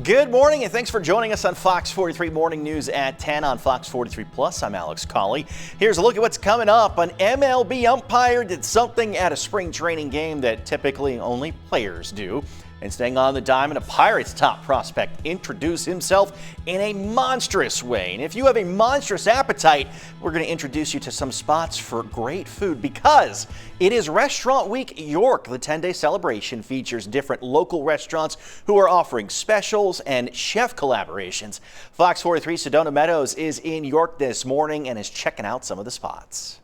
Good morning, and thanks for joining us on Fox 43 Morning News at 10 on Fox 43 Plus. I'm Alex Colley. Here's a look at what's coming up. An MLB umpire did something at a spring training game that typically only players do. And staying on the diamond, a Pirates top prospect introduced himself in a monstrous way. And if you have a monstrous appetite, we're going to introduce you to some spots for great food because it is Restaurant Week York. The 10-day celebration features different local restaurants who are offering specials and chef collaborations. Fox 43 Sedona Meadows is in York this morning and is checking out some of the spots.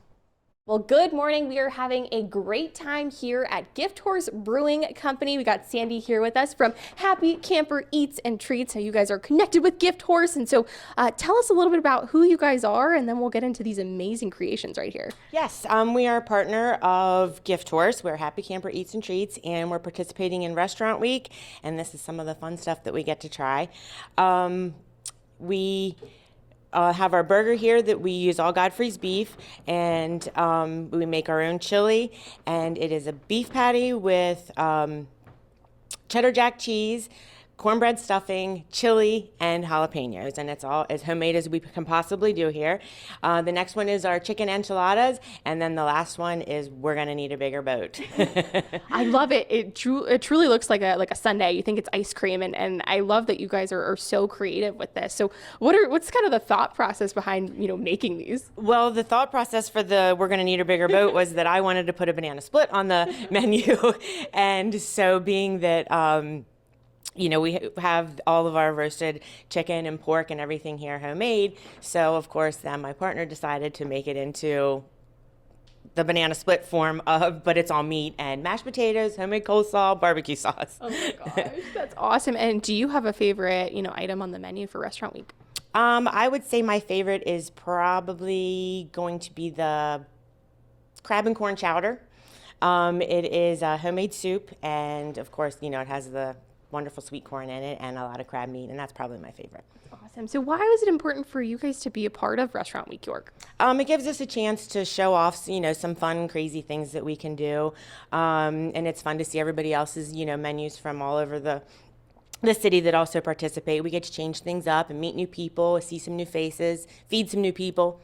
Well, good morning. We are having a great time here at Gift Horse Brewing Company. We got Sandy here with us from Happy Camper Eats and Treats. So you guys are connected with Gift Horse. And so tell us a little bit about who you guys are, and then we'll get into these amazing creations right here. Yes, we are a partner of Gift Horse. We're Happy Camper Eats and Treats, and we're participating in Restaurant Week. And this is some of the fun stuff that we get to try. We have our burger here that we use all God-freeze beef, and we make our own chili, and it is a beef patty with cheddar jack cheese, cornbread stuffing, chili, and jalapenos, and it's all as homemade as we can possibly do here. The next one is our chicken enchiladas, and then the last one is we're gonna need a bigger boat. I love it. It truly looks like a sundae. You think it's ice cream, and I love that you guys are so creative with this. So what's kind of the thought process behind making these? Well, the thought process for the we're gonna need a bigger boat was that I wanted to put a banana split on the menu, and so being that we have all of our roasted chicken and pork and everything here homemade. So, of course, then my partner decided to make it into the banana split form but it's all meat and mashed potatoes, homemade coleslaw, barbecue sauce. Oh my gosh, that's awesome. And do you have a favorite, item on the menu for Restaurant Week? I would say my favorite is probably going to be the crab and corn chowder. It is a homemade soup, and of course, it has the wonderful sweet corn in it and a lot of crab meat, and that's probably my favorite. Awesome. So why was it important for you guys to be a part of Restaurant Week York? It gives us a chance to show off, some fun, crazy things that we can do, and it's fun to see everybody else's, menus from all over the city that also participate. We get to change things up and meet new people, see some new faces, feed some new people.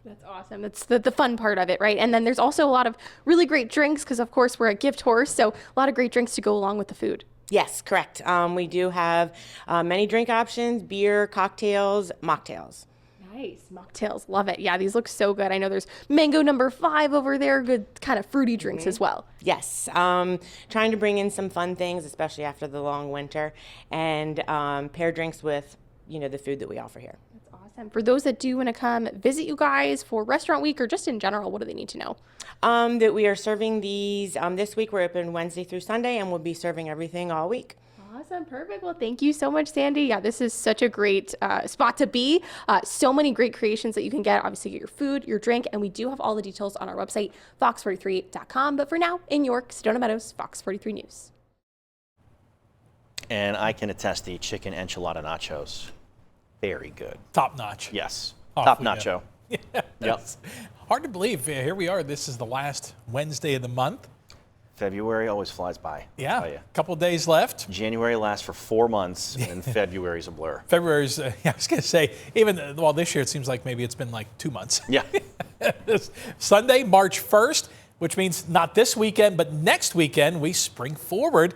That's awesome. That's the fun part of it, right? And then there's also a lot of really great drinks because, of course, we're at Gift Horse, so a lot of great drinks to go along with the food. Yes, correct. We do have many drink options: beer, cocktails, mocktails. Nice. Mocktails. Love it. Yeah, these look so good. I know there's mango number 5 over there. Good kind of fruity drinks as well. Yes. Trying to bring in some fun things, especially after the long winter, and pair drinks with, the food that we offer here. That's awesome. For those that do want to come visit you guys for Restaurant Week or just in general, what do they need to know? That we are serving these this week. We're open Wednesday through Sunday, and we'll be serving everything all week. Awesome. Perfect. Well, thank you so much, Sandy. Yeah, this is such a great spot to be. So many great creations that you can get. Obviously, get your food, your drink, and we do have all the details on our website, fox43.com. But for now, in York, Sedona Meadows, Fox 43 News. And I can attest the chicken enchilada nachos. Very good. Top notch. Yes. Off Top we nacho. go. Yep. Hard to believe. Here we are. This is the last Wednesday of the month. February always flies by. Yeah. A couple of days left. January lasts for 4 months, and February's a blur. February's, I was going to say, this year it seems like maybe it's been like 2 months. Yeah. Sunday, March 1st, which means not this weekend, but next weekend, we spring forward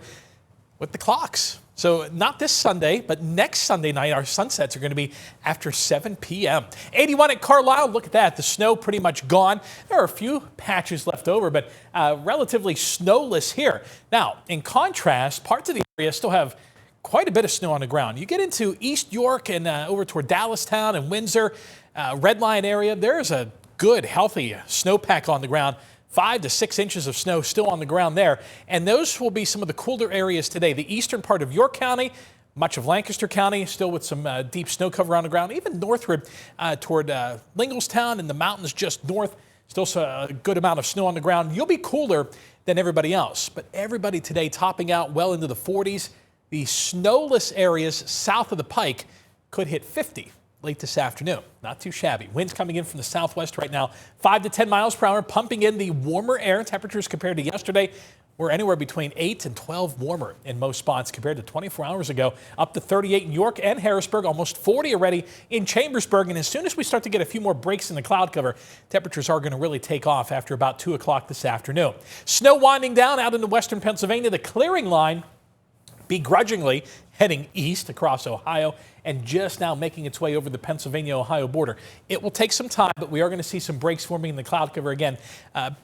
with the clocks. So not this Sunday, but next Sunday night, our sunsets are going to be after 7 p.m. 81 at Carlisle. Look at that. The snow pretty much gone. There are a few patches left over, but relatively snowless here. Now, in contrast, parts of the area still have quite a bit of snow on the ground. You get into East York and over toward Dallastown and Windsor, Red Lion area, there's a good, healthy snowpack on the ground. 5 to 6 inches of snow still on the ground there. And those will be some of the cooler areas today. The eastern part of York County, much of Lancaster County, still with some deep snow cover on the ground. Even northward toward Linglestown and the mountains just north, still a good amount of snow on the ground. You'll be cooler than everybody else. But everybody today topping out well into the 40s. The snowless areas south of the Pike could hit 50 late this afternoon. Not too shabby. Winds coming in from the southwest right now, 5 to 10 miles per hour, pumping in the warmer air. Temperatures compared to yesterday We're anywhere between 8 and 12 warmer in most spots compared to 24 hours ago. Up to 38 in York and Harrisburg, almost 40 already in Chambersburg. And as soon as we start to get a few more breaks in the cloud cover, temperatures are going to really take off after about 2 o'clock this afternoon. Snow winding down out into western Pennsylvania. The clearing line begrudgingly heading east across Ohio and just now making its way over the Pennsylvania-Ohio border. It will take some time, but we are going to see some breaks forming in the cloud cover again.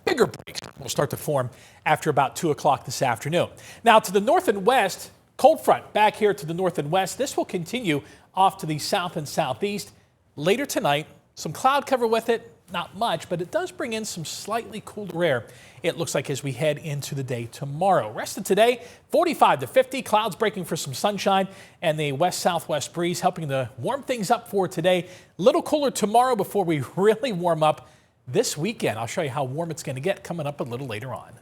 Bigger breaks will start to form after about 2 o'clock this afternoon. Now to the north and west, cold front back here to the north and west. This will continue off to the south and southeast. Later tonight, some cloud cover with it. Not much, but it does bring in some slightly cooler air, it looks like, as we head into the day tomorrow. Rest of today, 45 to 50, clouds breaking for some sunshine, and the west-southwest breeze helping to warm things up for today. A little cooler tomorrow before we really warm up this weekend. I'll show you how warm it's going to get coming up a little later on.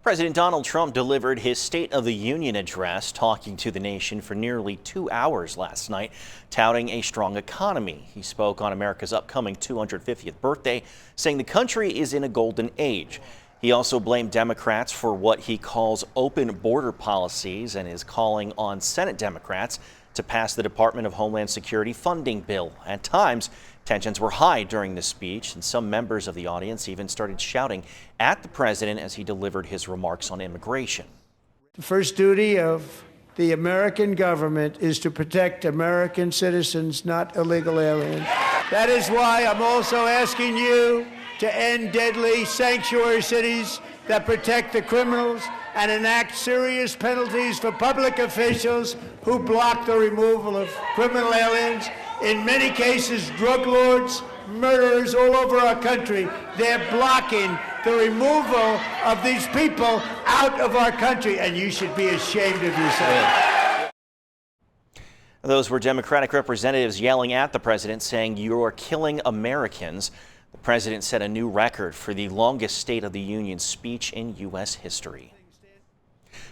President Donald Trump delivered his State of the Union address, talking to the nation for nearly 2 hours last night, touting a strong economy. He spoke on America's upcoming 250th birthday, saying the country is in a golden age. He also blamed Democrats for what he calls open border policies and is calling on Senate Democrats to pass the Department of Homeland Security funding bill. At times, tensions were high during the speech, and some members of the audience even started shouting at the president as he delivered his remarks on immigration. The first duty of the American government is to protect American citizens, not illegal aliens. That is why I'm also asking you to end deadly sanctuary cities that protect the criminals and enact serious penalties for public officials who block the removal of criminal aliens. In many cases, drug lords, murderers all over our country, they're blocking the removal of these people out of our country, and you should be ashamed of yourself. Those were Democratic representatives yelling at the president, saying, "You're killing Americans." The president set a new record for the longest State of the Union speech in U.S. history.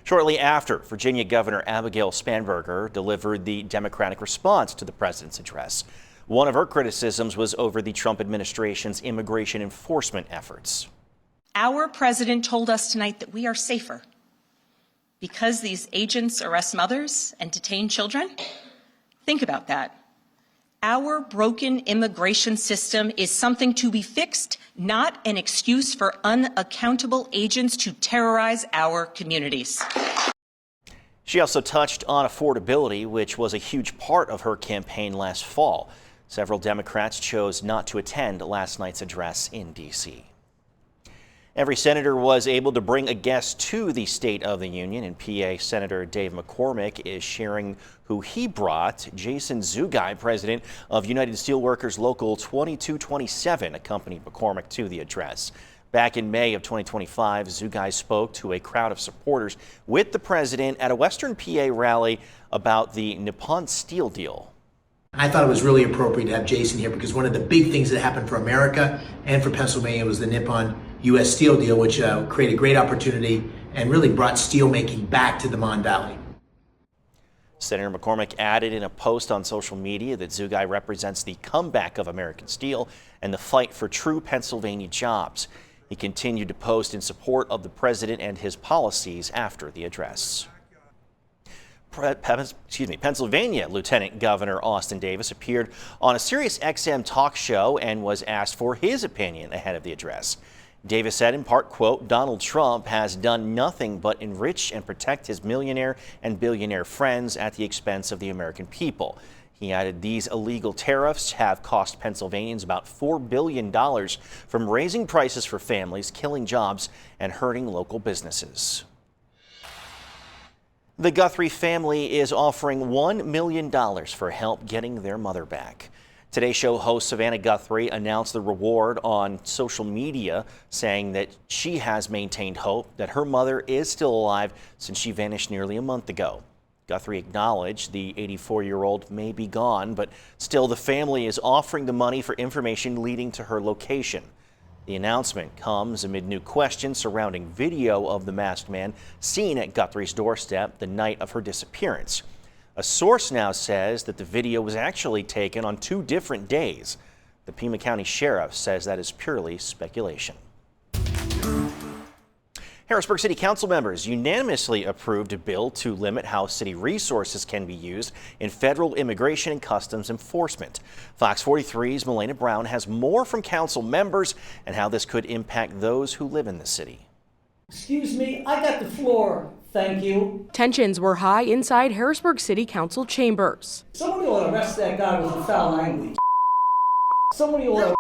Shortly after, Virginia Governor Abigail Spanberger delivered the Democratic response to the president's address. One of her criticisms was over the Trump administration's immigration enforcement efforts. Our president told us tonight that we are safer because these agents arrest mothers and detain children. Think about that. Our broken immigration system is something to be fixed, not an excuse for unaccountable agents to terrorize our communities. She also touched on affordability, which was a huge part of her campaign last fall. Several Democrats chose not to attend last night's address in D.C. Every senator was able to bring a guest to the State of the Union, and PA Senator Dave McCormick is sharing who he brought. Jason Zugai, president of United Steelworkers Local 2227, accompanied McCormick to the address. Back in May of 2025, Zugai spoke to a crowd of supporters with the president at a Western PA rally about the Nippon Steel deal. I thought it was really appropriate to have Jason here because one of the big things that happened for America and for Pennsylvania was the Nippon U.S. Steel deal, which created great opportunity and really brought steel making back to the Mon Valley. Senator McCormick added in a post on social media that Zugai represents the comeback of American steel and the fight for true Pennsylvania jobs. He continued to post in support of the president and his policies after the address. Pennsylvania Lieutenant Governor Austin Davis appeared on a Sirius XM talk show and was asked for his opinion ahead of the address. Davis said in part, quote, "Donald Trump has done nothing but enrich and protect his millionaire and billionaire friends at the expense of the American people." He added these illegal tariffs have cost Pennsylvanians about $4 billion from raising prices for families, killing jobs, and hurting local businesses. The Guthrie family is offering $1 million for help getting their mother back. Today's show host Savannah Guthrie announced the reward on social media, saying that she has maintained hope that her mother is still alive since she vanished nearly a month ago. Guthrie acknowledged the 84-year-old may be gone, but still the family is offering the money for information leading to her location. The announcement comes amid new questions surrounding video of the masked man seen at Guthrie's doorstep the night of her disappearance. A source now says that the video was actually taken on 2 different days. The Pima County Sheriff says that is purely speculation. Harrisburg City Council members unanimously approved a bill to limit how city resources can be used in federal immigration and customs enforcement. Fox 43's Milena Brown has more from council members and how this could impact those who live in the city. Excuse me, I got the floor. Thank you. Tensions were high inside Harrisburg City Council chambers. Somebody will arrest that guy with the foul language. Somebody will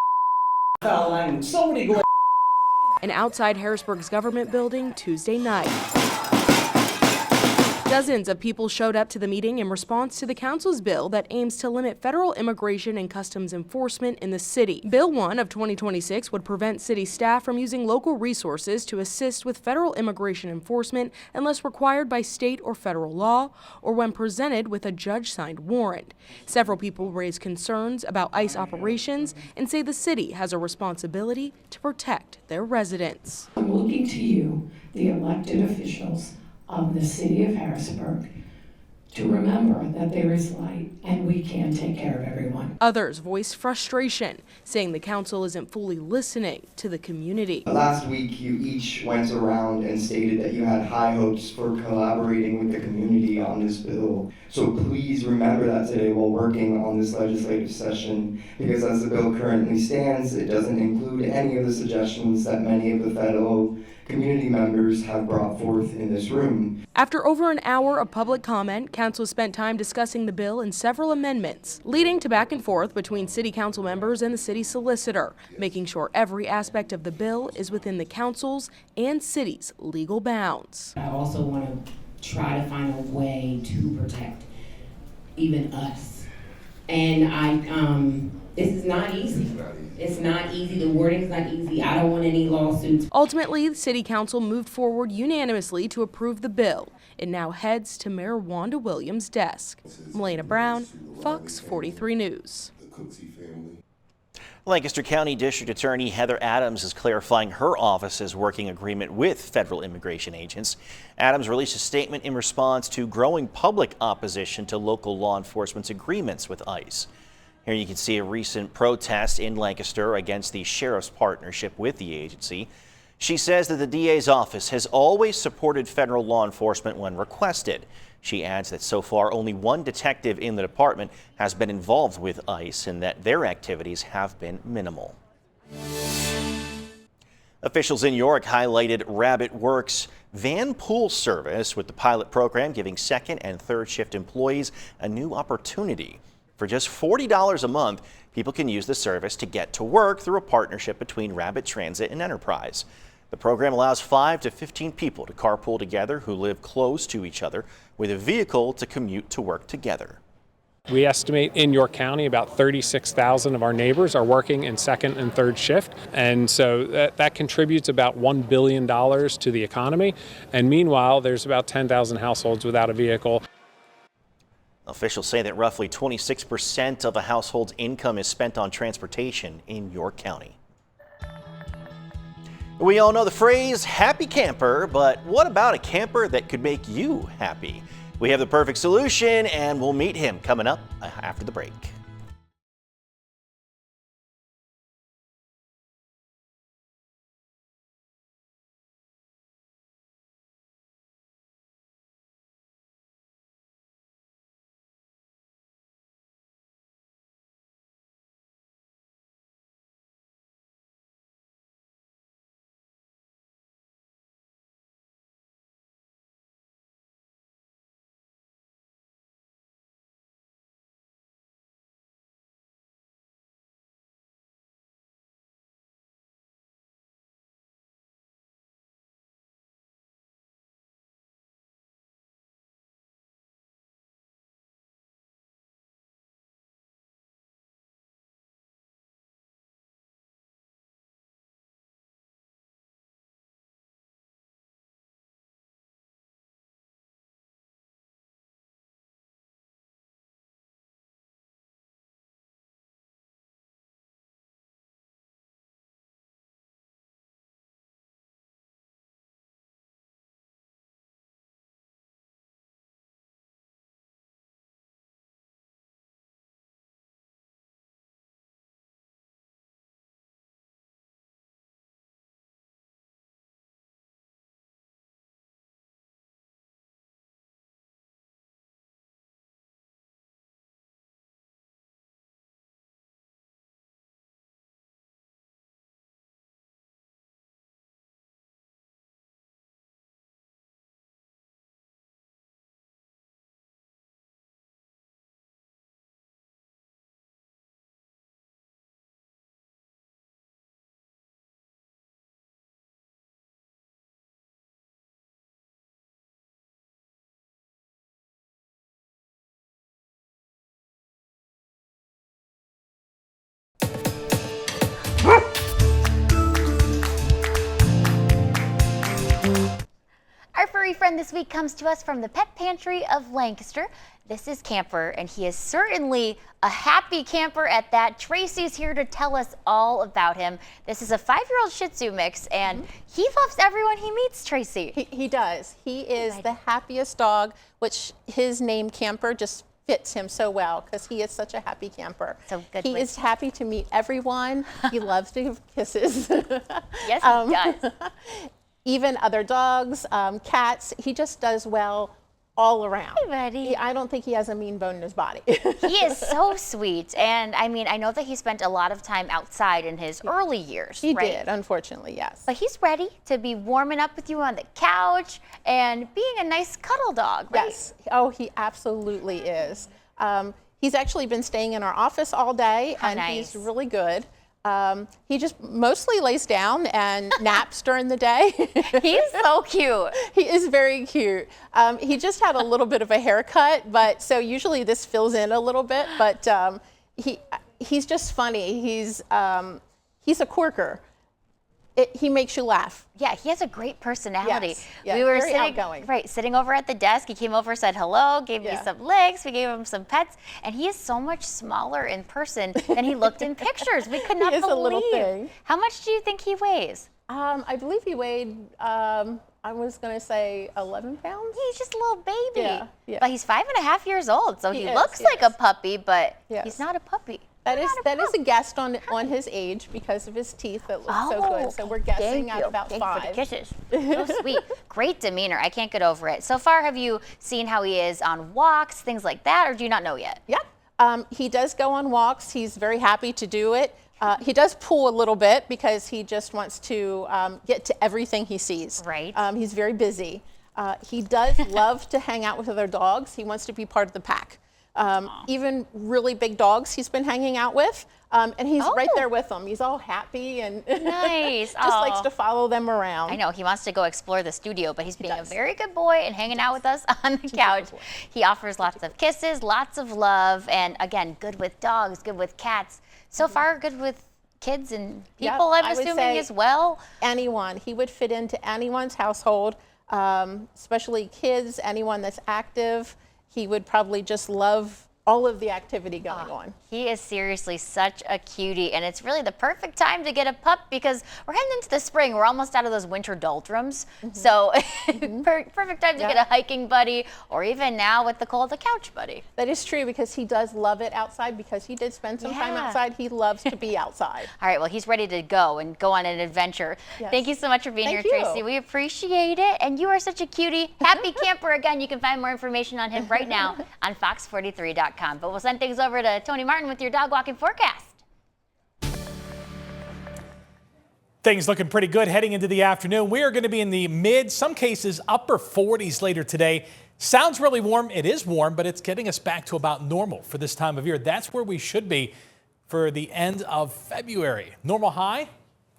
foul language. Somebody go. And outside Harrisburg's government building Tuesday night. Dozens of people showed up to the meeting in response to the council's bill that aims to limit federal immigration and customs enforcement in the city. Bill 1 of 2026 would prevent city staff from using local resources to assist with federal immigration enforcement unless required by state or federal law or when presented with a judge-signed warrant. Several people raised concerns about ICE operations and say the city has a responsibility to protect their residents. I'm looking to you, the elected officials of the city of Harrisburg, to remember that there is light and we can take care of everyone. Others voiced frustration, saying the council isn't fully listening to the community. Last week, you each went around and stated that you had high hopes for collaborating with the community on this bill. So please remember that today while working on this legislative session, because as the bill currently stands, it doesn't include any of the suggestions that many of the fellow community members have brought forth in this room. After over an hour of public comment, council spent time discussing the bill and several amendments, leading to back and forth between city council members and the city solicitor, making sure every aspect of the bill is within the council's and city's legal bounds. I also want to try to find a way to protect even us. And this is not easy. It's not easy. The wording's not easy. I don't want any lawsuits. Ultimately, the city council moved forward unanimously to approve the bill. It now heads to Mayor Wanda Williams' desk. Milena Brown, Fox 43 News. Lancaster County District Attorney Heather Adams is clarifying her office's working agreement with federal immigration agents. Adams released a statement in response to growing public opposition to local law enforcement's agreements with ICE. Here you can see a recent protest in Lancaster against the sheriff's partnership with the agency. She says that the DA's office has always supported federal law enforcement when requested. She adds that so far only one detective in the department has been involved with ICE and that their activities have been minimal. Officials in York highlighted Rabbit Works' van pool service with the pilot program giving second and third shift employees a new opportunity. For just $40 a month, people can use the service to get to work through a partnership between Rabbit Transit and Enterprise. The program allows 5 to 15 people to carpool together who live close to each other with a vehicle to commute to work together. We estimate in York County about 36,000 of our neighbors are working in second and third shift, and so that contributes about $1 billion to the economy. And meanwhile, there's about 10,000 households without a vehicle. Officials say that roughly 26% of a household's income is spent on transportation in York County. We all know the phrase happy camper, but what about a camper that could make you happy? We have the perfect solution, and we'll meet him coming up after the break. friend this week comes to us from the Pet Pantry of Lancaster. This is Camper, and he is certainly a happy camper at that. Tracy's here to tell us all about him. This is a 5-year-old Shih Tzu mix, and he loves everyone he meets, Tracy. He does. He is the happiest dog, which his name Camper just fits him so well because he is such a happy camper. So good. He is happy to meet everyone. He loves to give kisses. Yes, he does. Even other dogs, cats. He just does well all around. Hey, buddy. I don't think he has a mean bone in his body. He is so sweet. And I mean, I know that he spent a lot of time outside in his early years, He right? did, unfortunately, yes. But he's ready to be warming up with you on the couch and being a nice cuddle dog, right? Yes. Oh, he absolutely is. He's actually been staying in our office all day, and nice. he's really good. He just mostly lays down and naps during the day. He's so cute. He is very cute. He just had a little bit of a haircut, but so usually this fills in a little bit, but he's just funny. He's a quirker. He makes you laugh. Yeah, he has a great personality. Yes. Yeah, we were very sitting, outgoing. Sitting over at the desk. He came over, said hello, gave me some licks, we gave him some pets, and he is so much smaller in person than he looked in pictures. We could not He is believe. a little thing. How much do you think he weighs? I believe he weighed, I was going to say 11 pounds. He's just a little baby. Yeah. But he's 5.5 years old, so he He is, looks like a puppy, but Yes. he's not a puppy. That is a guess on his age because of his teeth that look so good. So we're guessing at about 5. For the kisses. So sweet. Great demeanor. I can't get over it. So far, have you seen how he is on walks, things like that, or do you not know yet? Yeah. He does go on walks. He's very happy to do it. He does pull a little bit because he just wants to get to everything he sees. Right. He's very busy. He does love to hang out with other dogs. He wants to be part of the pack. Even really big dogs he's been hanging out with, and he's right there with them. He's all happy and Nice. just likes to follow them around. I know, he wants to go explore the studio, but he's being a very good boy and hanging out with us on the couch. He offers lots of kisses, lots of love, and again, good with dogs, good with cats. So far, good with kids and people, I'm assuming, as well. Anyone. He would fit into anyone's household, especially kids, anyone that's active. He would probably just love all of the activity going on. He is seriously such a cutie, and it's really the perfect time to get a pup because we're heading into the spring. We're almost out of those winter doldrums. So perfect time to get a hiking buddy, or even now with the cold, a couch buddy. That is true because he does love it outside because he did spend some time outside. He loves to be outside. All right, well, he's ready to go on an adventure. Yes. Thank you so much for being Thank here, you. Tracy. We appreciate it, and you are such a cutie. Happy camper again. You can find more information on him right now on FOX43.com. But we'll send things over to Tony Martin with your dog walking forecast. Things looking pretty good heading into the afternoon. We are going to be in the mid, some cases upper 40s later today. Sounds really warm. It is warm, but it's getting us back to about normal for this time of year. That's where we should be for the end of February. Normal high,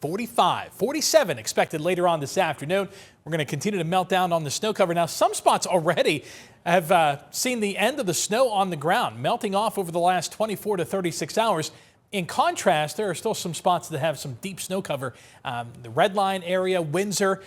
45, 47 expected later on this afternoon. We're going to continue to melt down on the snow cover. Now, some spots already have seen the end of the snow on the ground, melting off over the last 24 to 36 hours. In contrast, there are still some spots that have some deep snow cover. The Red Line area, Windsor,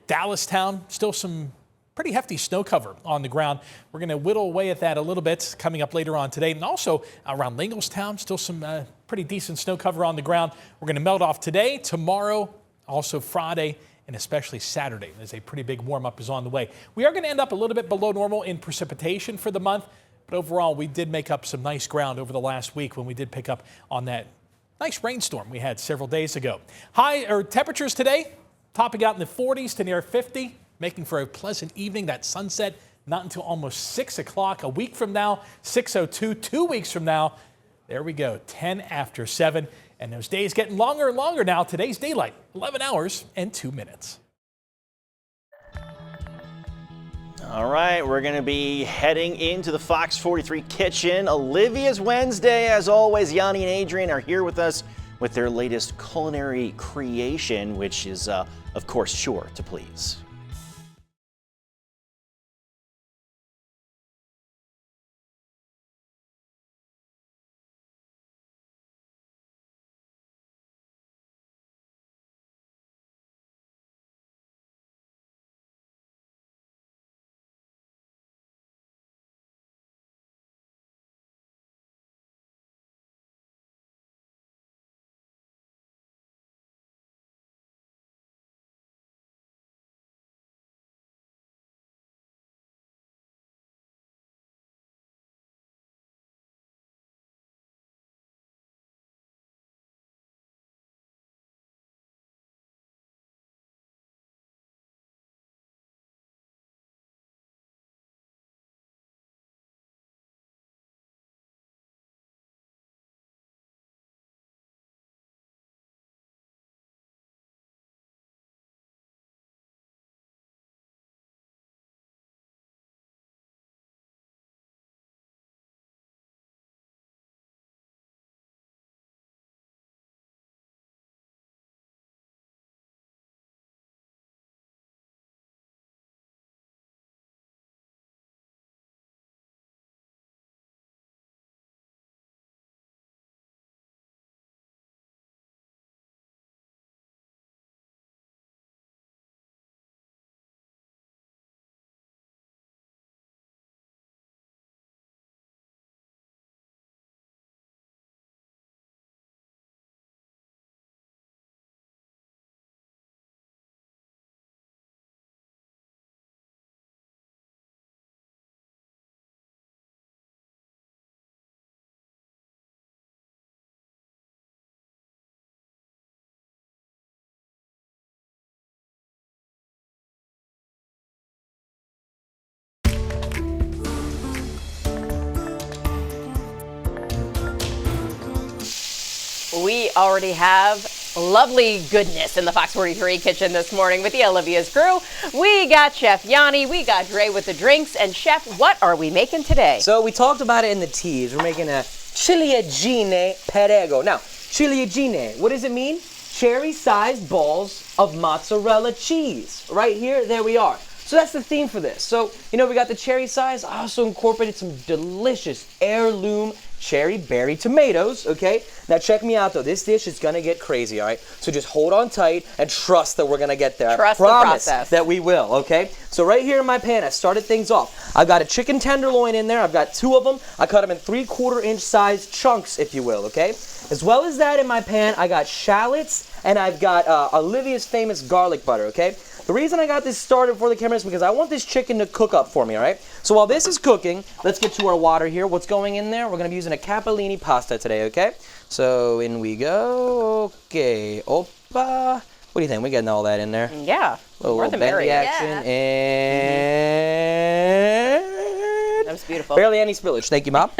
Dallastown, still some pretty hefty snow cover on the ground. We're going to whittle away at that a little bit coming up later on today. And also around Linglestown, still some pretty decent snow cover on the ground. We're going to melt off today, tomorrow, also Friday, and especially Saturday, as a pretty big warm-up is on the way. We are going to end up a little bit below normal in precipitation for the month, but overall, we did make up some nice ground over the last week when we did pick up on that nice rainstorm we had several days ago. Temperatures today, topping out in the 40s to near 50, making for a pleasant evening. That sunset not until almost 6 o'clock. A week from now, 6:02, 2 weeks from now, there we go, 10 after 7. And those days getting longer and longer now. Today's daylight, 11 hours and 2 minutes. All right, we're going to be heading into the Fox 43 kitchen. Olivia's Wednesday, as always. Yanni and Adrian are here with us with their latest culinary creation, which is, of course, sure to please. We already have lovely goodness in the Fox 43 kitchen this morning with the Olivia's crew. We got Chef Yanni, we got Dre with the drinks, and Chef, what are we making today? So we talked about it in the teas. We're making a ciliegine perego. Now, ciliegine, what does it mean? Cherry-sized balls of mozzarella cheese. Right here, there we are. So that's the theme for this. So, we got the cherry size. I also incorporated some delicious heirloom cherry berry tomatoes, okay? Now check me out though. This dish is gonna get crazy, all right? So just hold on tight and trust that we're gonna get there. Trust I promise the process. that we will, okay? So right here in my pan, I started things off. I've got a chicken tenderloin in there. I've got 2 of them. I cut them in 3/4-inch size chunks, if you will, okay? As well as that in my pan, I got shallots and I've got Olivia's famous garlic butter, okay? The reason I got this started for the camera is because I want this chicken to cook up for me, all right? So while this is cooking, let's get to our water here. What's going in there? We're going to be using a capellini pasta today, okay? So in we go. Okay. Oppa. What do you think? We getting all that in there? Yeah. Little bendy action. Yeah. And... That was beautiful. Barely any spillage. Thank you, Mom.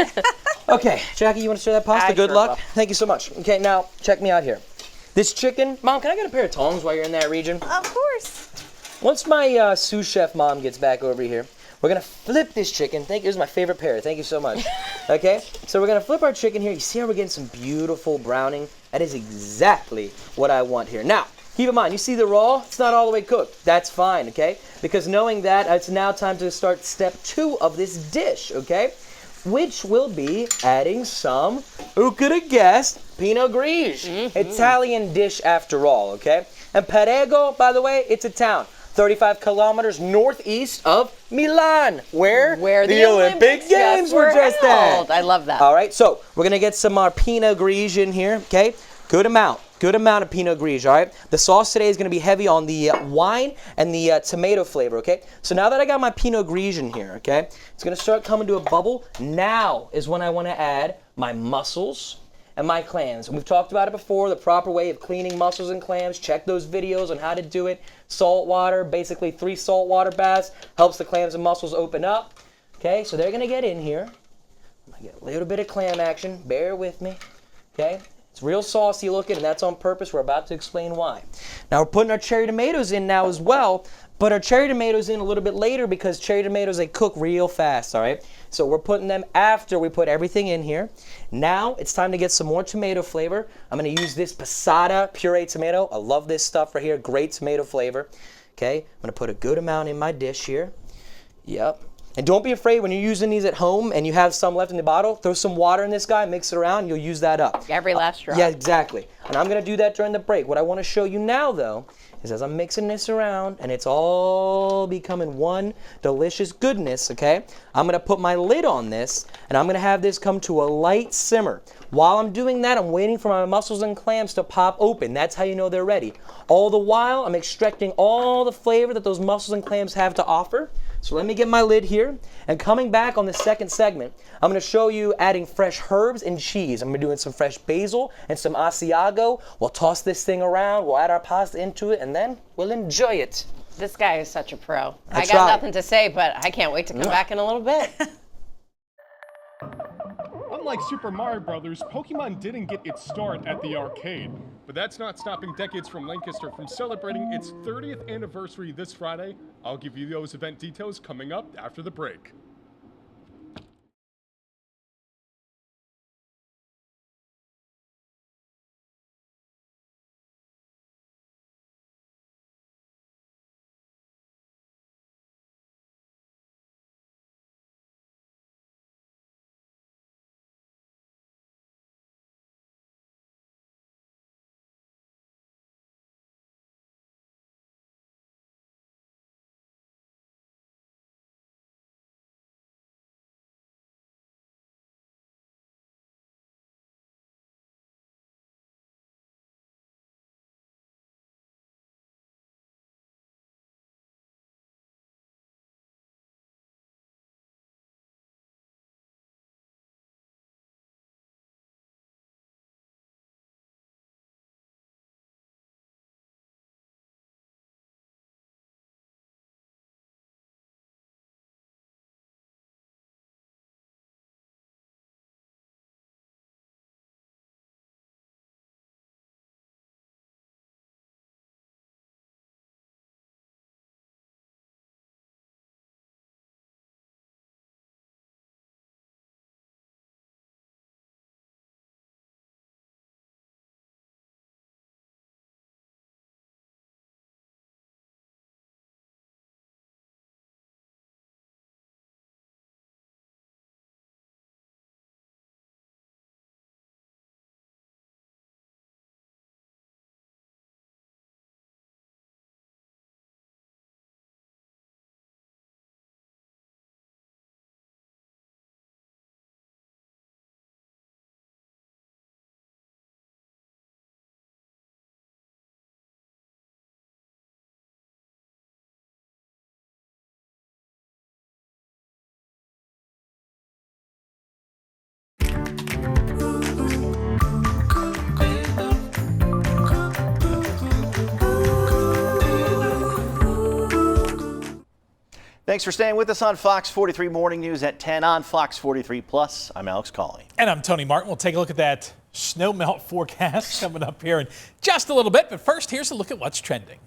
Okay. Jackie, you want to stir that pasta? Good sure luck. will. Thank you so much. Okay, now check me out here. This chicken, Mom, can I get a pair of tongs while you're in that region? Of course. Once my sous chef mom gets back over here, we're gonna flip this chicken. Thank you, this is my favorite pair. Thank you so much. Okay, so we're gonna flip our chicken here. You see how we're getting some beautiful browning? That is exactly what I want here. Now, keep in mind, you see the raw? It's not all the way cooked. That's fine, okay? Because knowing that, it's now time to start step 2 of this dish, okay? Which will be adding some, who could have guessed, Pinot Grigio. Italian dish after all, okay? And Perego, by the way, it's a town 35 kilometers northeast of Milan, where the Olympic Games were just held. at. I love that. All right, so we're going to get some Pinot Grigio in here, okay? Good amount of Pinot Grigio, all right? The sauce today is going to be heavy on the wine and the tomato flavor, okay? So now that I got my Pinot Grigio in here, okay, it's going to start coming to a bubble. Now is when I want to add my mussels and my clams. And we've talked about it before, the proper way of cleaning mussels and clams. Check those videos on how to do it. Salt water, basically 3 salt water baths, helps the clams and mussels open up. Okay, so they're going to get in here. I'm going to get a little bit of clam action. Bear with me, okay? It's real saucy looking, and that's on purpose. We're about to explain why. Now we're putting our cherry tomatoes in now as well, but our cherry tomatoes in a little bit later because cherry tomatoes, they cook real fast, all right? So we're putting them after we put everything in here. Now it's time to get some more tomato flavor. I'm going to use this passata puree tomato. I love this stuff right here. Great tomato flavor. Okay, I'm going to put a good amount in my dish here. Yep. And don't be afraid when you're using these at home and you have some left in the bottle, throw some water in this guy, mix it around, you'll use that up. Every last drop. Yeah, exactly. And I'm going to do that during the break. What I want to show you now, though, is as I'm mixing this around and it's all becoming one delicious goodness, okay, I'm going to put my lid on this and I'm going to have this come to a light simmer. While I'm doing that, I'm waiting for my mussels and clams to pop open. That's how you know they're ready. All the while, I'm extracting all the flavor that those mussels and clams have to offer. So let me get my lid here, and coming back on the second segment, I'm going to show you adding fresh herbs and cheese. I'm going to be doing some fresh basil and some Asiago. We'll toss this thing around, we'll add our pasta into it, and then we'll enjoy it. This guy is such a pro. I got tried. nothing to say, but I can't wait to come back in a little bit. Unlike Super Mario Brothers, Pokemon didn't get its start at the arcade. But that's not stopping Decades from Lancaster from celebrating its 30th anniversary this Friday. I'll give you those event details coming up after the break. Thanks for staying with us on Fox 43 Morning News at 10 on Fox 43 Plus. I'm Alex Colley. And I'm Tony Martin. We'll take a look at that snow melt forecast coming up here in just a little bit. But first, here's a look at what's trending.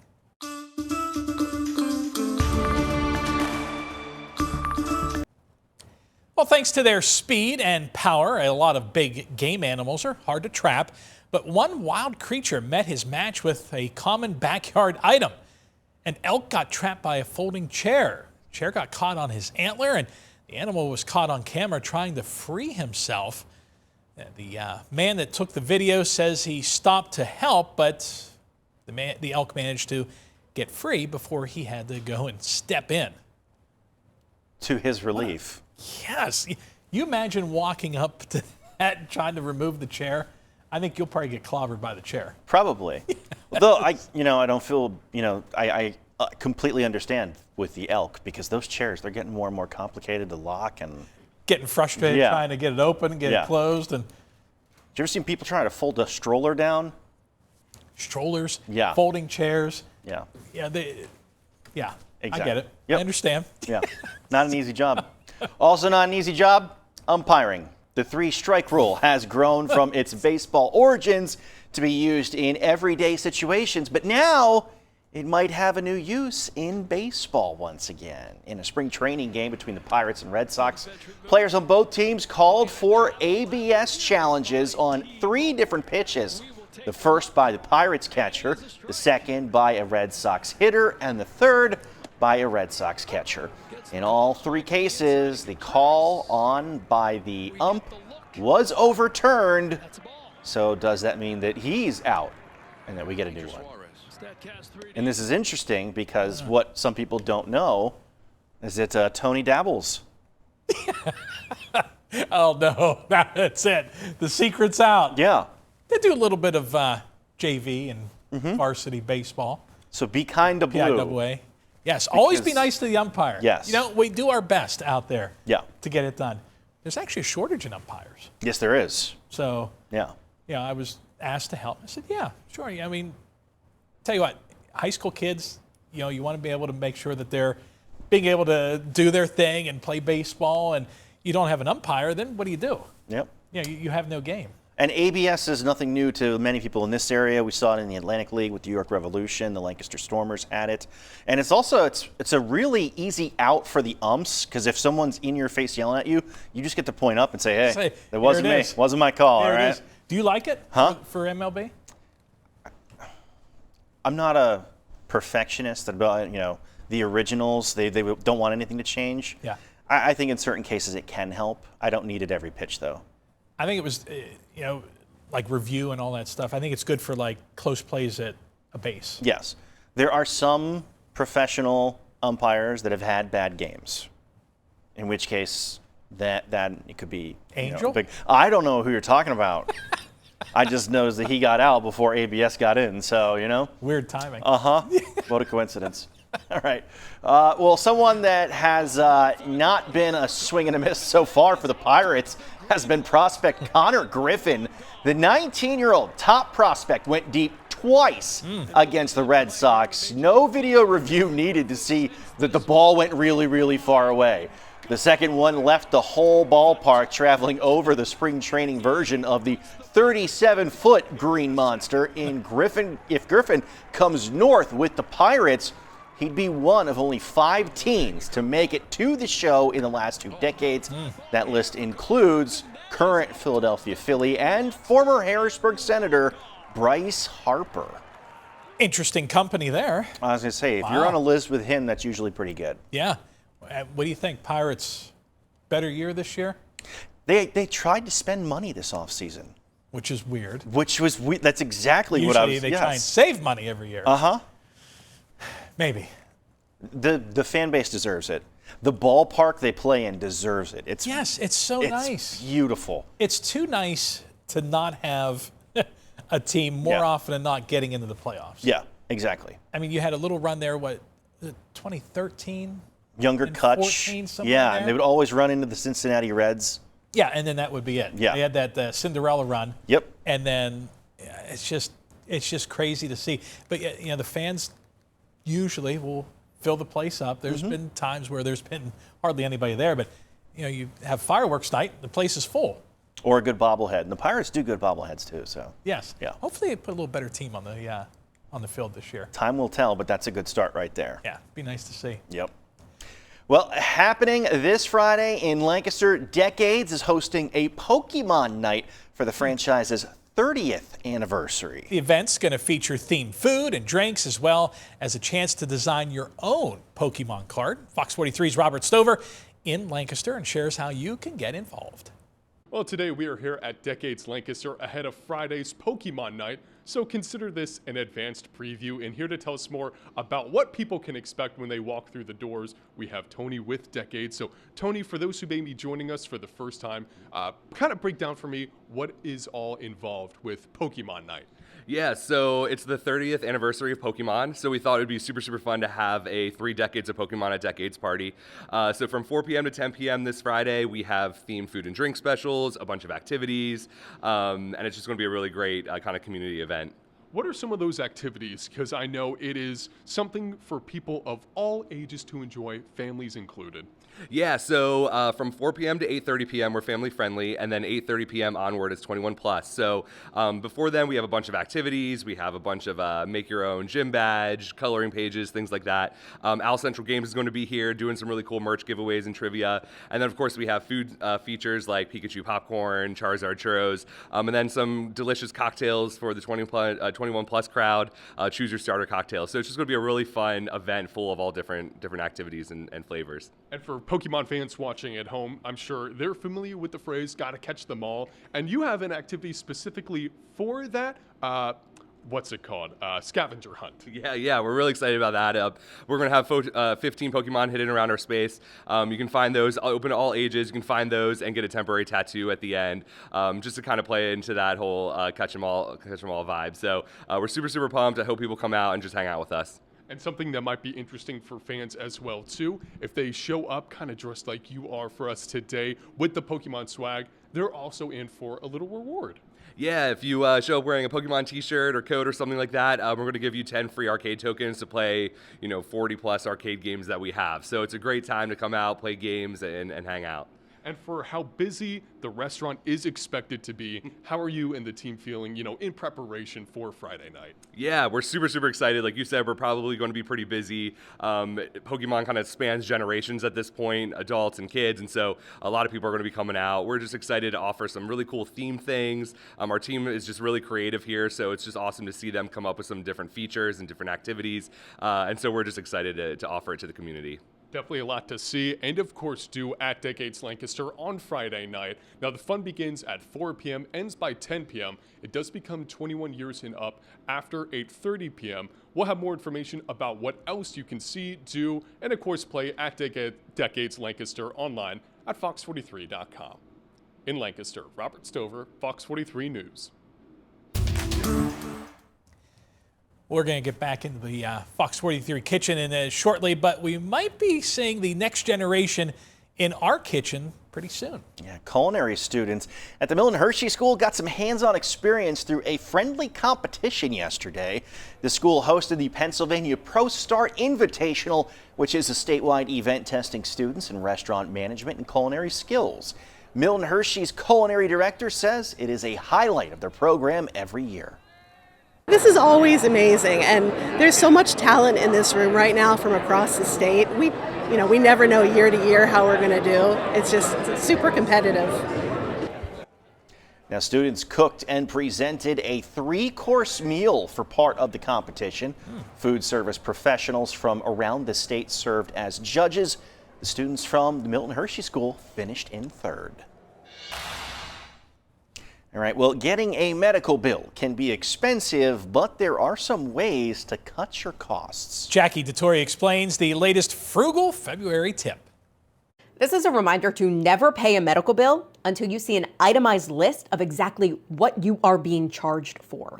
Well, thanks to their speed and power, a lot of big game animals are hard to trap. But one wild creature met his match with a common backyard item. An elk got trapped by a folding chair. The chair got caught on his antler, and the animal was caught on camera trying to free himself. The man that took the video says he stopped to help, but the elk managed to get free before he had to go and step in. To his relief. Yes. You imagine walking up to that and trying to remove the chair? I think you'll probably get clobbered by the chair. Probably. Though I don't feel, I completely understand with the elk because those chairs, they're getting more and more complicated to lock and getting frustrated trying to get it open, get it closed. And did you ever seen people trying to fold a stroller down? Strollers, yeah, folding chairs. Yeah. Yeah, exactly. I get it. Yep. I understand. Yeah. Not an easy job. Also not an easy job, umpiring. The 3-strike rule has grown from its baseball origins to be used in everyday situations, but now it might have a new use in baseball once again. In a spring training game between the Pirates and Red Sox, players on both teams called for ABS challenges on 3 different pitches. The first by the Pirates catcher, the second by a Red Sox hitter, and the third by a Red Sox catcher. In all 3 cases, the call on by the ump was overturned. So does that mean that he's out and that we get a new one? And this is interesting because what some people don't know is that Tony dabbles. Oh, no. That's it. The secret's out. Yeah. They do a little bit of JV and varsity baseball. So be kind to blue. PIAA. Yes, always be nice to the umpire. Yes. We do our best out there to get it done. There's actually a shortage in umpires. Yes, there is. So, yeah, I was asked to help. I said, yeah, sure. I mean, tell you what, high school kids, you want to be able to make sure that they're being able to do their thing and play baseball, and you don't have an umpire, then what do you do? Yep. You have no game. And ABS is nothing new to many people in this area. We saw it in the Atlantic League with the New York Revolution. The Lancaster Stormers had it. And it's also, it's a really easy out for the umps, because if someone's in your face yelling at you, you just get to point up and say, hey, that wasn't me. Wasn't my call, all right? Do you like it for MLB? I'm not a perfectionist about, the originals. They don't want anything to change. Yeah. I think in certain cases it can help. I don't need it every pitch, though. I think it was, like review and all that stuff. I think it's good for like close plays at a base. Yes. There are some professional umpires that have had bad games, in which case that it could be Angel. Big. I don't know who you're talking about. I just know that he got out before ABS got in, so Weird timing. What a coincidence. All right. Well, someone that has not been a swing and a miss so far for the Pirates has been prospect Connor Griffin. The 19-year-old top prospect went deep twice against the Red Sox. No video review needed to see that the ball went really, really far away. The second one left the whole ballpark, traveling over the spring training version of the 37-foot green monster. If Griffin comes north with the Pirates, he'd be one of only 5 teams to make it to the show in the last 2 decades. That list includes current Philadelphia Philly and former Harrisburg Senator Bryce Harper. Interesting company there. I was going to say, if you're on a list with him, that's usually pretty good. Yeah. What do you think? Pirates, better year this year? They tried to spend money this offseason. Which is weird. That's exactly usually what I was... Usually they try and save money every year. Maybe. The fan base deserves it. The ballpark they play in deserves it. It's so nice. It's beautiful. It's too nice to not have a team more often than not getting into the playoffs. Yeah, exactly. I mean, you had a little run there, 2013? Younger Kutch. 14, something yeah, and they would always run into the Cincinnati Reds. Yeah, and then that would be it. Yeah. They had that Cinderella run. Yep. And then it's just crazy to see. But the fans usually will fill the place up. There's been times where there's been hardly anybody there, but you have fireworks night, the place is full. Or a good bobblehead. And the Pirates do good bobbleheads too, so. Yes. Yeah. Hopefully they put a little better team on the field this year. Time will tell, but that's a good start right there. Yeah, be nice to see. Yep. Well, happening this Friday in Lancaster, Decades is hosting a Pokemon night for the franchise's 30th anniversary. The event's going to feature themed food and drinks as well as a chance to design your own Pokemon card. Fox 43's Robert Stover in Lancaster and shares how you can get involved. Well, today we are here at Decades Lancaster ahead of Friday's Pokemon Night, so consider this an advanced preview. And here to tell us more about what people can expect when they walk through the doors, we have Tony with Decades. So Tony, for those who may be joining us for the first time, kind of break down for me what is all involved with Pokemon Night. Yeah, so it's the 30th anniversary of Pokemon, so we thought it would be super fun to have a 3 decades of Pokemon at Decades party. So from 4 p.m. to 10 p.m. this Friday, we have themed food and drink specials, a bunch of activities, and it's just going to be a really great kind of community event. What are some of those activities? Because I know it is something for people of all ages to enjoy, families included. Yeah, so from 4 p.m. to 8:30 p.m. we're family friendly, and then 8:30 p.m. onward is 21 plus. So before then we have a bunch of activities. We have a bunch of make your own gym badge, coloring pages, things like that. Al Central Games is going to be here doing some really cool merch giveaways and trivia. And then of course we have food features like Pikachu popcorn, Charizard churros, and then some delicious cocktails for the 21 plus crowd. Choose your starter cocktail. So it's just going to be a really fun event full of all different activities and flavors. And for Pokemon fans watching at home, I'm sure they're familiar with the phrase, gotta catch them all. And you have an activity specifically for that. What's it called? Scavenger hunt. Yeah, we're really excited about that. We're going to have 15 Pokemon hidden around our space. You can find those, open to all ages. You can find those and get a temporary tattoo at the end, just to kind of play into that whole catch 'em all vibe. So we're super pumped. I hope people come out and just hang out with us. And something that might be interesting for fans as well, too, if they show up kind of dressed like you are for us today with the Pokemon swag, they're also in for a little reward. Yeah, if you show up wearing a Pokemon t-shirt or coat or something like that, we're going to give you 10 free arcade tokens to play, 40 plus arcade games that we have. So it's a great time to come out, play games, and hang out. And for how busy the restaurant is expected to be, how are you and the team feeling, in preparation for Friday night? Yeah, we're super excited. Like you said, we're probably going to be pretty busy. Pokemon kind of spans generations at this point, adults and kids, and so a lot of people are going to be coming out. We're just excited to offer some really cool themed things. Our team is just really creative here, so it's just awesome to see them come up with some different features and different activities. And so we're just excited to offer it to the community. Definitely a lot to see and, of course, do at Decades Lancaster on Friday night. Now, the fun begins at 4 p.m., ends by 10 p.m. It does become 21 years and up after 8:30 p.m. We'll have more information about what else you can see, do, and, of course, play at Decades Lancaster online at fox43.com. In Lancaster, Robert Stover, Fox 43 News. We're going to get back into the Fox 43 kitchen shortly, but we might be seeing the next generation in our kitchen pretty soon. Yeah, culinary students at the Milton Hershey School got some hands-on experience through a friendly competition yesterday. The school hosted the Pennsylvania Pro Start Invitational, which is a statewide event testing students in restaurant management and culinary skills. Milton Hershey's culinary director says it is a highlight of their program every year. This is always amazing, and there's so much talent in this room right now from across the state. We never know year to year how we're going to do. It's super competitive. Now, students cooked and presented a 3-course meal for part of the competition. Food service professionals from around the state served as judges. The students from the Milton Hershey School finished in 3rd. All right, well, getting a medical bill can be expensive, but there are some ways to cut your costs. Jackie DeTore explains the latest frugal February tip. This is a reminder to never pay a medical bill until you see an itemized list of exactly what you are being charged for.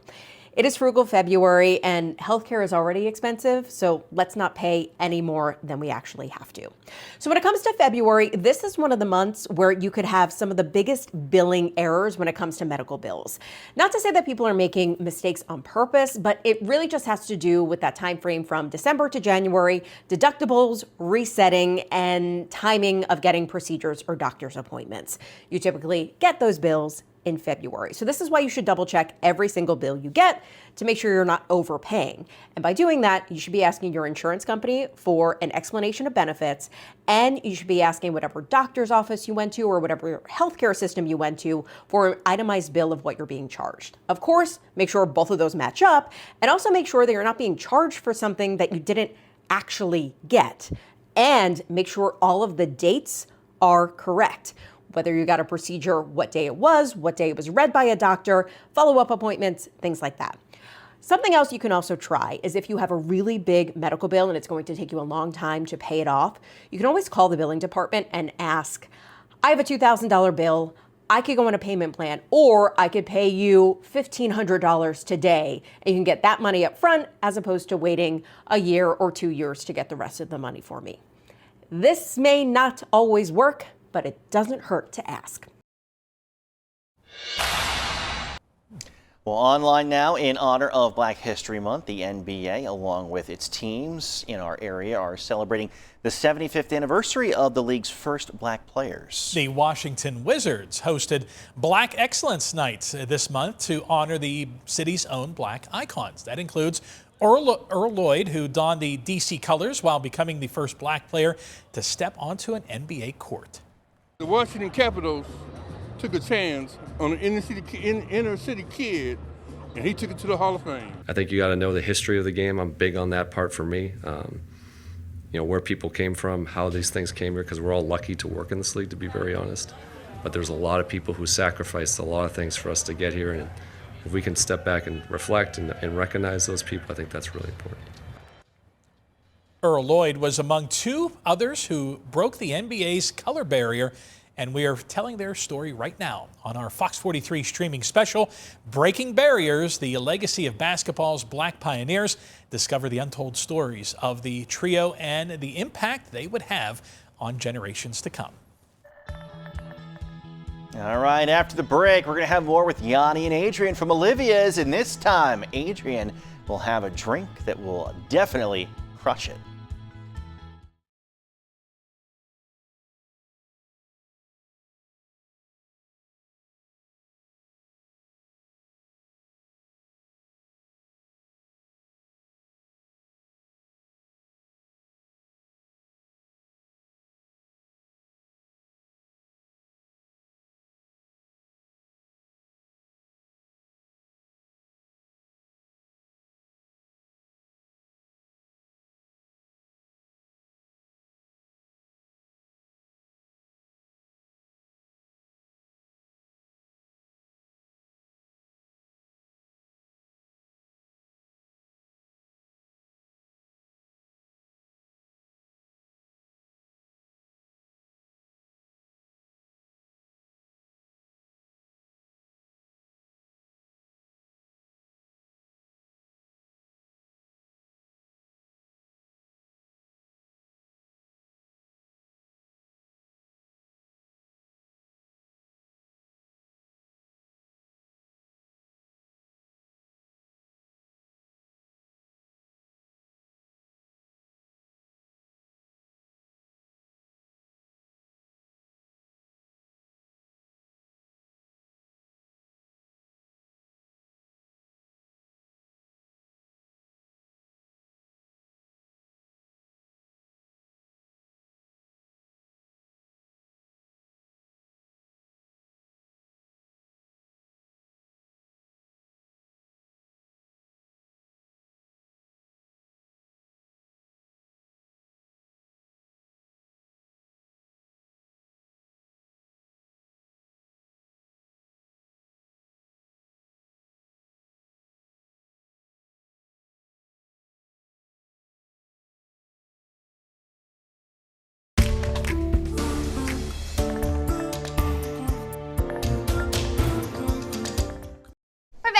It is frugal February and healthcare is already expensive, so let's not pay any more than we actually have to. So when it comes to February, this is one of the months where you could have some of the biggest billing errors when it comes to medical bills. Not to say that people are making mistakes on purpose, but it really just has to do with that time frame from December to January, deductibles, resetting, and timing of getting procedures or doctor's appointments. You typically get those bills in February. So this is why you should double check every single bill you get to make sure you're not overpaying. And by doing that, you should be asking your insurance company for an explanation of benefits, and you should be asking whatever doctor's office you went to or whatever healthcare system you went to for an itemized bill of what you're being charged. Of course, make sure both of those match up, and also make sure that you're not being charged for something that you didn't actually get. And make sure all of the dates are correct. Whether you got a procedure, what day it was read by a doctor, follow-up appointments, things like that. Something else you can also try is if you have a really big medical bill and it's going to take you a long time to pay it off, you can always call the billing department and ask, I have a $2,000 bill, I could go on a payment plan, or I could pay you $1,500 today, and you can get that money up front as opposed to waiting a year or 2 years to get the rest of the money for me. This may not always work, but it doesn't hurt to ask. Well, online now in honor of Black History Month, the NBA, along with its teams in our area, are celebrating the 75th anniversary of the league's first black players. The Washington Wizards hosted Black Excellence Night this month to honor the city's own black icons. That includes Earl Lloyd, who donned the DC colors while becoming the first black player to step onto an NBA court. The Washington Capitals took a chance on an inner city kid, and he took it to the Hall of Fame. I think you got to know the history of the game. I'm big on that part for me. You know, where people came from, how these things came here, because we're all lucky to work in this league, to be very honest. But there's a lot of people who sacrificed a lot of things for us to get here, and if we can step back and reflect and recognize those people, I think that's really important. Earl Lloyd was among two others who broke the NBA's color barrier, and we are telling their story right now on our Fox 43 streaming special, Breaking Barriers, the legacy of basketball's black pioneers. Discover the untold stories of the trio and the impact they would have on generations to come. All right, after the break, we're going to have more with Yanni and Adrian from Olivia's, and this time, Adrian will have a drink that will definitely crush it.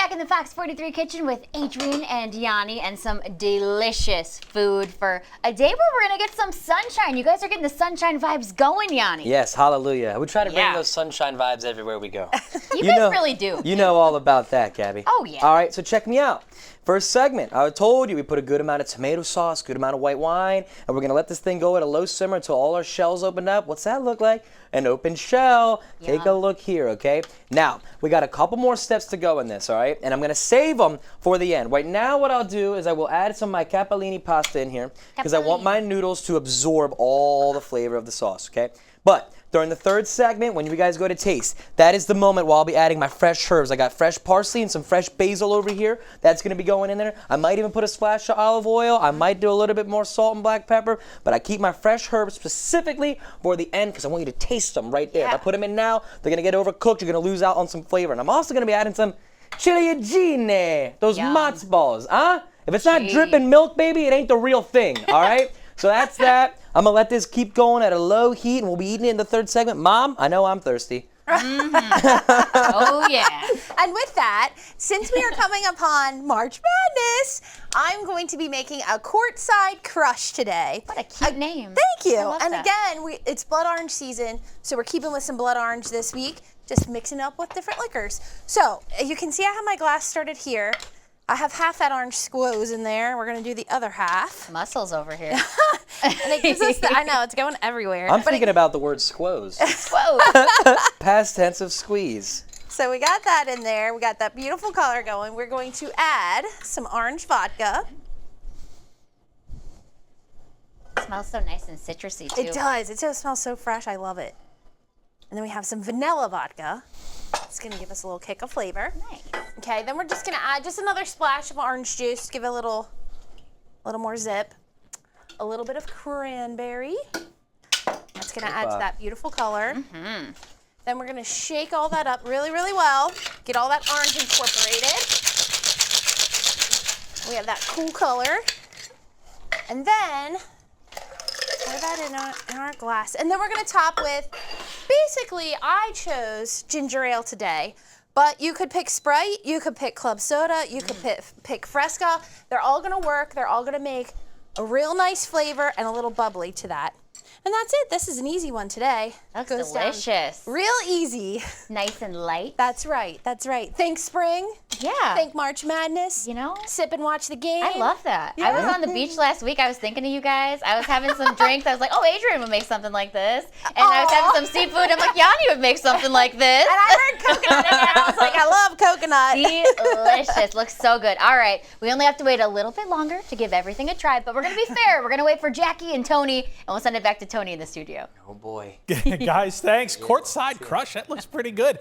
back in the Fox 43 kitchen with Adrian and Yanni and some delicious food for a day where we're going to get some sunshine. You guys are getting the sunshine vibes going, Yanni. Yes, hallelujah. We try to bring those sunshine vibes everywhere we go. You guys really do. You know all about that, Gabby. Oh, yeah. All right, so check me out. First segment, I told you we put a good amount of tomato sauce, good amount of white wine, and we're going to let this thing go at a low simmer until all our shells open up. What's that look like? An open shell. Take a look here, okay? Now, we got a couple more steps to go in this, all right? And I'm going to save them for the end. Right now, what I'll do is I will add some of my capellini pasta in here because I want my noodles to absorb all the flavor of the sauce, okay? But during the third segment, when you guys go to taste, that is the moment where I'll be adding my fresh herbs. I got fresh parsley and some fresh basil over here. That's going to be going in there. I might even put a splash of olive oil. I might do a little bit more salt and black pepper, but I keep my fresh herbs specifically for the end because I want you to taste them right there. If I put them in now, they're going to get overcooked. You're going to lose out on some flavor. And I'm also going to be adding some ciliegine, those matzo balls, huh? If it's not dripping milk, baby, it ain't the real thing, all right? So that's that. I'm going to let this keep going at a low heat, and we'll be eating it in the third segment. Mom, I know I'm thirsty. Oh, yeah. And with that, since we are coming upon March Madness, I'm going to be making a courtside crush today. What a cute name. Thank you. I love And that. again, it's blood orange season, so we're keeping with some blood orange this week, just mixing up with different liquors. So you can see I have my glass started here. I have half that orange squoze in there. We're going to do the other half. Muscles over here. And it gives us I know, it's going everywhere. I'm thinking about the word squoze. Squoze. Past tense of squeeze. So we got that in there. We got that beautiful color going. We're going to add some orange vodka. It smells so nice and citrusy, too. It does. It just smells so fresh. I love it. And then we have some vanilla vodka. It's going to give us a little kick of flavor. Nice. Okay, then we're just going to add just another splash of orange juice. Give it a little more zip. A little bit of cranberry. That's going to add to that beautiful color. Mm-hmm. Then we're going to shake all that up really, really well. Get all that orange incorporated. We have that cool color. And then pour that in our glass. And then we're going to top with, basically, I chose ginger ale today. But you could pick Sprite, you could pick Club Soda, you could pick Fresca. They're all going to work. They're all going to make a real nice flavor and a little bubbly to that. And that's it. This is an easy one today. That's Goes delicious. Down real easy. Nice and light. That's right. That's right. Think spring. Yeah. Think March Madness. You know? Sip and watch the game. I love that. Yeah. I was on the beach last week. I was thinking of you guys. I was having some drinks. I was like, oh, Adrian would make something like this. And I was having some seafood. I'm like, Yanni would make something like this. And I heard coconut in there. I was like, I love coconut. Delicious. Looks so good. All right. We only have to wait a little bit longer to give everything a try, but we're going to be fair. We're going to wait for Jackie and Tony, and we'll send it back to Tony in the studio. Oh, boy. Guys, thanks. Courtside crush. That looks pretty good.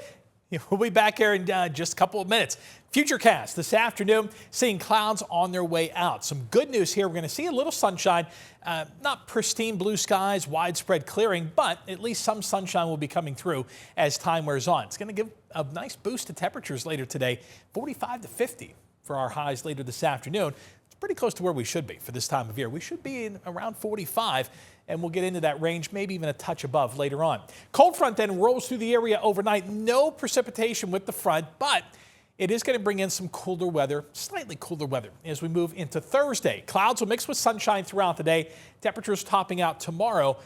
We'll be back here in just a couple of minutes. Futurecast this afternoon, seeing clouds on their way out. Some good news here. We're going to see a little sunshine. Not pristine blue skies, widespread clearing, but at least some sunshine will be coming through as time wears on. It's going to give a nice boost to temperatures later today, 45 to 50 for our highs later this afternoon. It's pretty close to where we should be for this time of year. We should be in around 45. And we'll get into that range, maybe even a touch above later on. Cold front then rolls through the area overnight. No precipitation with the front, but it is going to bring in some cooler weather, slightly cooler weather as we move into Thursday. Clouds will mix with sunshine throughout the day. Temperatures topping out tomorrow,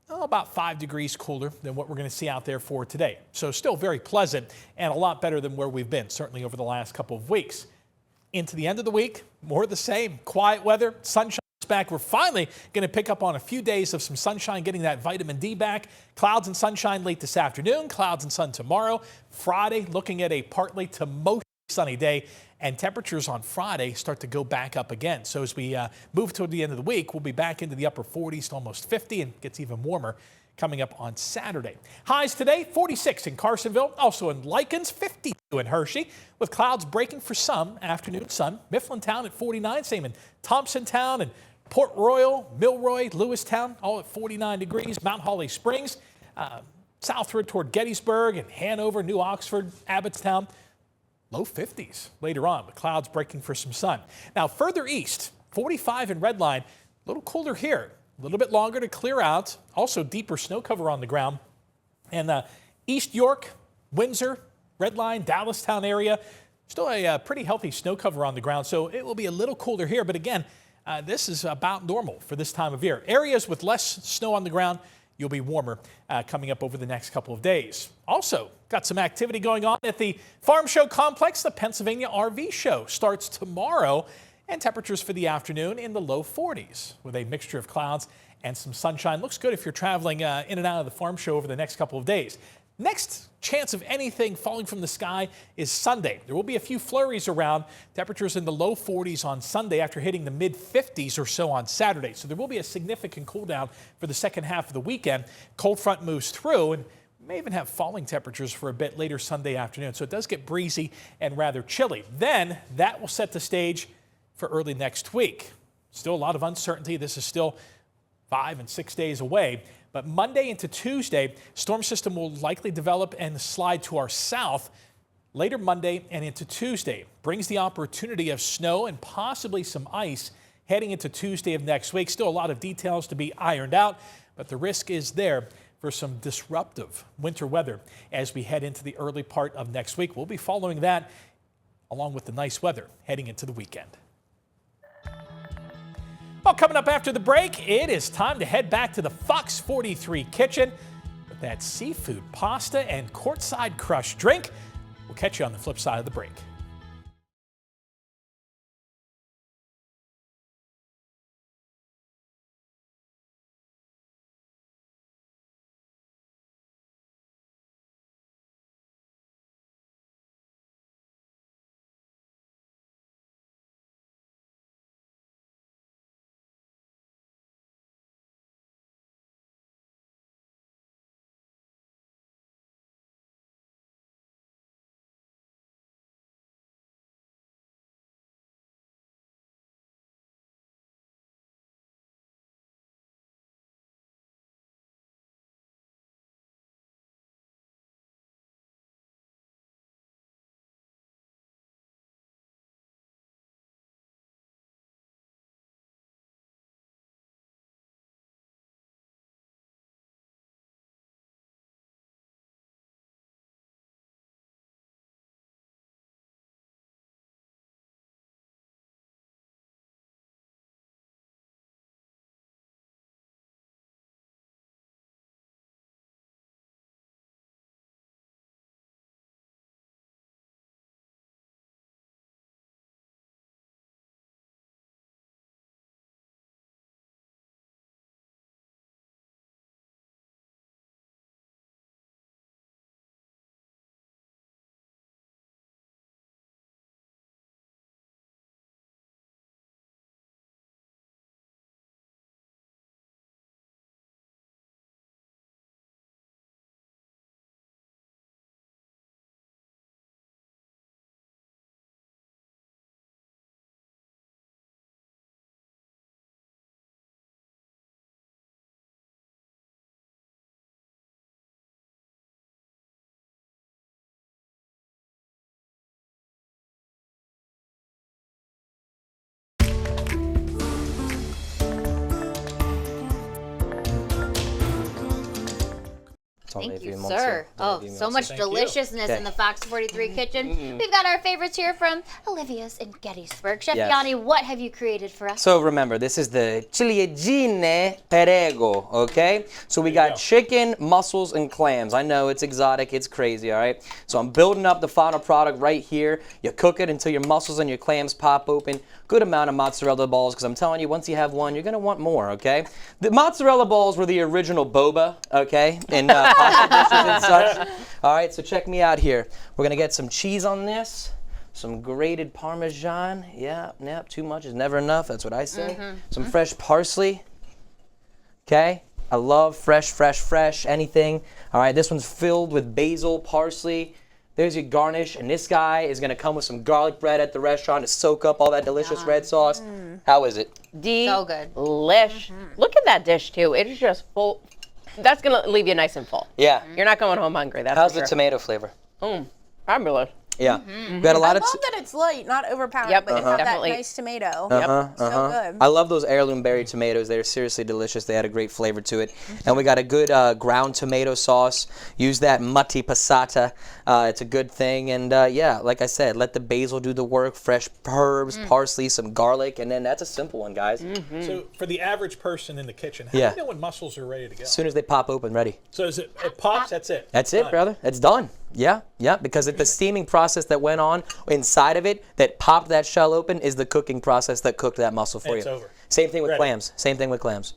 about 5 degrees cooler than what we're going to see out there for today. So still very pleasant and a lot better than where we've been, certainly over the last couple of weeks. Into the end of the week, more of the same. Quiet weather, sunshine. Back. We're finally going to pick up on a few days of some sunshine, getting that vitamin D back. Clouds and sunshine late this afternoon, clouds and sun tomorrow. Friday, looking at a partly to mostly sunny day, and temperatures on Friday start to go back up again. So as we move toward the end of the week, we'll be back into the upper 40s to almost 50, and gets even warmer coming up on Saturday. Highs today, 46 in Carsonville, also in Likens, 52 in Hershey, with clouds breaking for some afternoon sun. Mifflintown at 49, same in Thompsontown and Port Royal, Milroy, Lewistown, all at 49 degrees. Mount Holly Springs, southward toward Gettysburg and Hanover, New Oxford, Abbottstown, low 50s later on, with clouds breaking for some sun. Now further east, 45 in Redline, a little cooler here, a little bit longer to clear out. Also deeper snow cover on the ground. And East York, Windsor, Redline, Dallastown area, Still a pretty healthy snow cover on the ground, so it will be a little cooler here. But again, this is about normal for this time of year. Areas with less snow on the ground, you'll be warmer coming up over the next couple of days. Also, got some activity going on at the Farm Show Complex. The Pennsylvania RV Show starts tomorrow, and temperatures for the afternoon in the low 40s with a mixture of clouds and some sunshine. Looks good if you're traveling in and out of the farm show over the next couple of days. Next chance of anything falling from the sky is Sunday. There will be a few flurries around. Temperatures in the low 40s on Sunday after hitting the mid 50s or so on Saturday. So there will be a significant cool down for the second half of the weekend. Cold front moves through and may even have falling temperatures for a bit later Sunday afternoon. So it does get breezy and rather chilly. Then that will set the stage for early next week. Still a lot of uncertainty. This is still 5 and 6 days away. But Monday into Tuesday, storm system will likely develop and slide to our south. Later Monday and into Tuesday brings the opportunity of snow and possibly some ice heading into Tuesday of next week. Still a lot of details to be ironed out, but the risk is there for some disruptive winter weather as we head into the early part of next week. We'll be following that along with the nice weather heading into the weekend. Well, coming up after the break, it is time to head back to the Fox 43 kitchen with that seafood pasta and courtside crush drink. We'll catch you on the flip side of the break. Thank you, sir. Oh, so much deliciousness in the Fox 43 kitchen. We've got our favorites here from Olivia's in Gettysburg. Chef Yanni, what have you created for us? So remember, this is the ciliegine perego, okay? So we got chicken, mussels, and clams. I know it's exotic, it's crazy, all right? So I'm building up the final product right here. You cook it until your mussels and your clams pop open. Good amount of mozzarella balls, because I'm telling you, once you have one, you're going to want more, okay? The mozzarella balls were the original boba, okay? In pasta dishes and such. All right, so check me out here. We're going to get some cheese on this, some grated Parmesan. Yeah, too much is never enough. That's what I say. Some fresh parsley, okay? I love fresh, anything. All right, this one's filled with basil, parsley. There's your garnish, and this guy is gonna come with some garlic bread at the restaurant to soak up all that delicious red sauce. How is it? So good. Delish. Look at that dish too. It is just full. That's gonna leave you nice and full. Yeah. You're not going home hungry. That's How's for the sure. tomato flavor? Fabulous. Yeah. We got a lot I of. love that it's light, not overpowering, Yep, but it's Uh-huh. got that definitely. nice tomato. So good. I love those heirloom berry tomatoes. They're seriously delicious. They had a great flavor to it. And we got a good ground tomato sauce. Use that mutti passata. It's a good thing. And yeah, like I said, let the basil do the work. Fresh herbs, parsley, some garlic, and then that's a simple one, guys. So for the average person in the kitchen, how Yeah. do you know when mussels are ready to go? As soon as they pop open, ready. So is it pops? That's it. That's it, Done. brother. It's done. Yeah, yeah, because the steaming process that went on inside of it that popped that shell open is the cooking process that cooked that mussel for And you. it's over. Same thing with Ready. clams. Same thing with clams.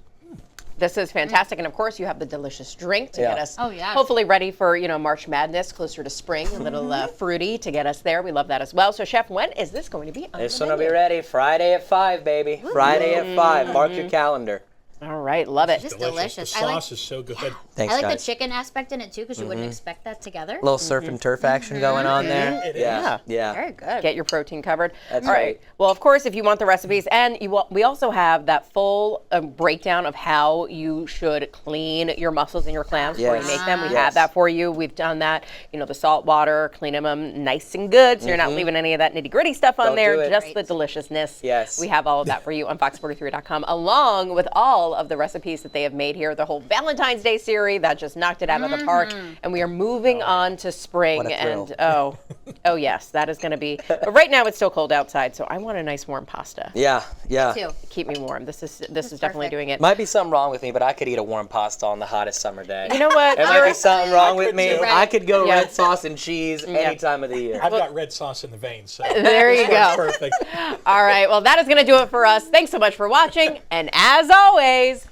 This is fantastic, and of course you have the delicious drink to Yeah. get us Oh, yeah. hopefully ready for March Madness, closer to spring, a little fruity to get us there. We love that as well. So Chef, when is this going to be on It's the gonna be menu? ready Friday at 5, baby. Friday at 5. Mark your calendar. All right, love it. Just The delicious. sauce is so good. Thanks, I like guys. the chicken aspect in it too, because you wouldn't expect that together. Little surf and turf action going on there. It Yeah, yeah. Very good. Get your protein covered. That's All right. right. Well, of course, if you want the recipes, and we also have that full breakdown of how you should clean your mussels and your clams before you Yes. make them. We Yes. have that for you. We've done that. The salt water, cleaning them nice and good, so you're not leaving any of that nitty gritty stuff on Don't there. do it. Just the deliciousness. Yes. We have all of that for you on Fox43.com, along with all of the recipes that they have made here. The whole Valentine's Day series that just knocked it out of the park, and we are moving on to spring. What a thrill. And oh yes, that is going to be. But right now it's still cold outside, so I want a nice warm pasta. Yeah, yeah. Too. Keep me warm. This is definitely perfect. doing it. Might be something wrong with me, but I could eat a warm pasta on the hottest summer day. You know what? There might be something wrong with me. too. I could go Yeah. red sauce and cheese any time of the year. I've got red sauce in the veins. So There you this works go. Perfect. All right. Well, that is going to do it for us. Thanks so much for watching, and as always.